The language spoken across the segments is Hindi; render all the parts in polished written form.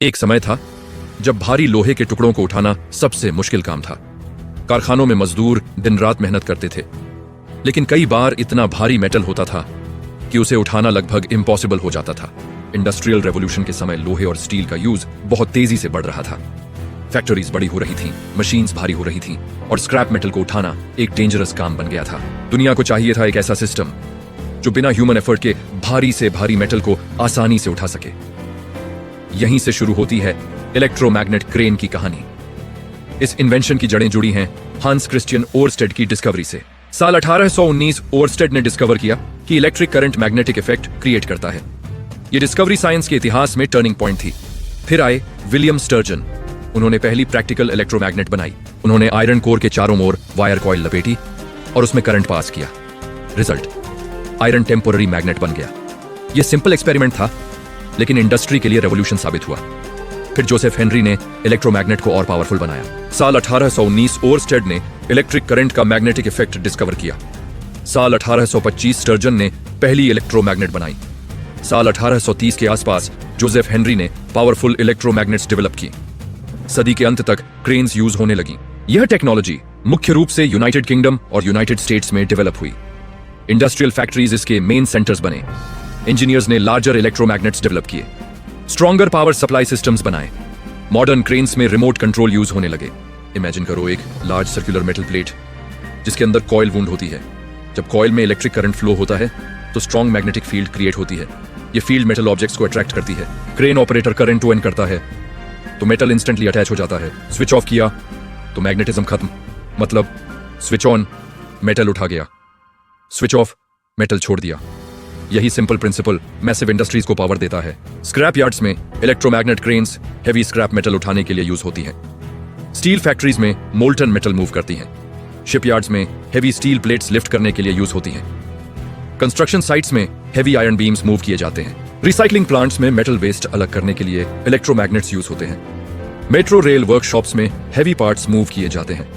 एक समय था जब भारी लोहे के टुकड़ों को उठाना सबसे मुश्किल काम था। कारखानों में मजदूर दिन रात मेहनत करते थे, लेकिन कई बार इतना भारी मेटल होता था कि उसे उठाना लगभग इम्पॉसिबल हो जाता था। इंडस्ट्रियल रेवोल्यूशन के समय लोहे और स्टील का यूज बहुत तेजी से बढ़ रहा था। फैक्ट्रीज बड़ी हो रही थीं, मशीन्स भारी हो रही थीं और स्क्रैप मेटल को उठाना एक डेंजरस काम बन गया था। दुनिया को चाहिए था एक ऐसा सिस्टम जो बिना ह्यूमन एफर्ट के भारी से भारी मेटल को आसानी से उठा सके। यहीं से शुरू होती है इलेक्ट्रोमैग्नेट क्रेन की कहानी। इस इन्वेंशन की जड़ें जुड़ी हैं हांस क्रिश्चियन ओरस्टेड की डिस्कवरी से। साल 1819 ओरस्टेड ने डिस्कवर किया कि electric current magnetic effect create करता है। यह डिस्कवरी साइंस के इतिहास में टर्निंग पॉइंट थी। फिर आए विलियम स्टर्जन। उन्होंने पहली प्रैक्टिकल इलेक्ट्रोमैग्नेट बनाई। उन्होंने आयरन कोर के चारों ओर वायर कॉइल लपेटी और उसमें करंट पास किया। रिजल्ट, आयरन टेम्पोररी मैग्नेट बन गया। यह सिंपल एक्सपेरिमेंट था, लेकिन इंडस्ट्री के लिए रेवोल्यूशन साबित हुआ। फिर जोसेफ हेनरी ने इलेक्ट्रोमैग्नेट को और पावरफुल बनाया। साल 1819 ओरस्टेड ने इलेक्ट्रिक करंट का मैग्नेटिक इफेक्ट डिस्कवर किया। साल 1825 स्टर्जन ने पहली इलेक्ट्रोमैग्नेट बनाई। साल 1830 के आसपास जोसेफ हेनरी ने पावरफुल इलेक्ट्रोमैग्नेट्स डेवलप की। सदी के अंत तक क्रेन्स यूज होने लगी। यह टेक्नोलॉजी मुख्य रूप से यूनाइटेड किंगडम और यूनाइटेड स्टेट्स में डेवलप हुई। इंडस्ट्रियल फैक्ट्रीज इसके मेन सेंटर्स बने। इंजीनियर्स ने लार्जर इलेक्ट्रोमैग्नेट्स डेवलप किए, स्ट्रॉन्गर पावर सप्लाई सिस्टम्स बनाए। मॉडर्न क्रेन्स में रिमोट कंट्रोल यूज होने लगे। इमेजिन करो एक लार्ज सर्कुलर मेटल प्लेट जिसके अंदर कॉइल वुंड होती है। जब कॉइल में इलेक्ट्रिक करंट फ्लो होता है तो स्ट्रॉन्ग मैग्नेटिक फील्ड क्रिएट होती है। यह फील्ड मेटल ऑब्जेक्ट्स को अट्रैक्ट करती है। Crane operator current to and करता है तो मेटल इंस्टेंटली अटैच हो जाता है। स्विच ऑफ किया तो मैग्नेटिज्म खत्म, मतलब स्विच ऑन, मेटल उठा गया। स्विच ऑफ, मेटल छोड़ दिया। यही सिंपल प्रिंसिपल मैसिव इंडस्ट्रीज को पावर देता है। स्क्रैप यार्ड्स में electromagnet cranes heavy scrap metal उठाने के लिए यूज होती हैं। स्टील फैक्ट्रीज में मोल्टन मेटल मूव करती हैं। शिपयार्ड्स में हेवी स्टील प्लेट्स लिफ्ट करने के लिए यूज होती हैं। कंस्ट्रक्शन साइट्स में हेवी आयरन बीम्स मूव किए जाते हैं। रिसाइकलिंग प्लांट्स में मेटल वेस्ट अलग करने के लिए इलेक्ट्रोमैग्नेट्स यूज होते हैं। मेट्रो रेल वर्कशॉप्स में हेवी पार्ट्स मूव किए जाते हैं।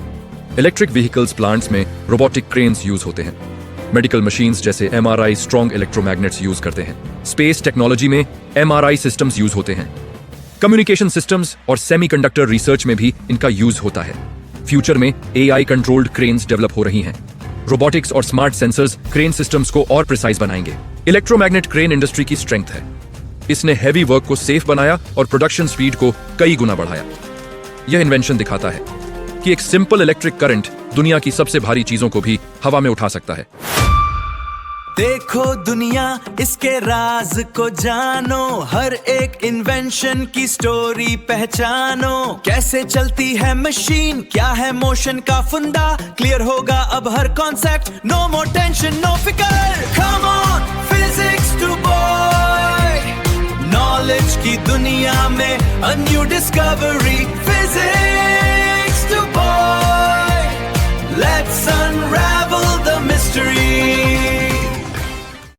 इलेक्ट्रिक व्हीकल्स प्लांट्स में रोबोटिक क्रेन्स यूज होते हैं। मेडिकल मशीन्स जैसे एमआरआई स्ट्रॉन्ग इलेक्ट्रोमैग्नेट्स यूज करते हैं। स्पेस टेक्नोलॉजी में एमआरआई सिस्टम्स यूज होते हैं। कम्युनिकेशन सिस्टम्स और सेमीकंडक्टर रिसर्च में भी इनका यूज होता है। फ्यूचर में एआई कंट्रोल्ड क्रेन्स डेवलप हो रही हैं। रोबोटिक्स और स्मार्ट सेंसर्स क्रेन सिस्टम्स को और प्रिसाइज बनाएंगे। इलेक्ट्रोमैग्नेट क्रेन इंडस्ट्री की स्ट्रेंथ है। इसने हैवी वर्क को सेफ बनाया और प्रोडक्शन स्पीड को कई गुना बढ़ाया। यह इन्वेंशन दिखाता है कि एक सिंपल इलेक्ट्रिक करंट दुनिया की सबसे भारी चीजों को भी हवा में उठा सकता है। देखो दुनिया, इसके राज को जानो, हर एक इन्वेंशन की स्टोरी पहचानो। कैसे चलती है मशीन, क्या है मोशन का फंडा, क्लियर होगा अब हर concept. No more tension, no फिकर, come on physics to boy. Knowledge की दुनिया में अ न्यू डिस्कवरी,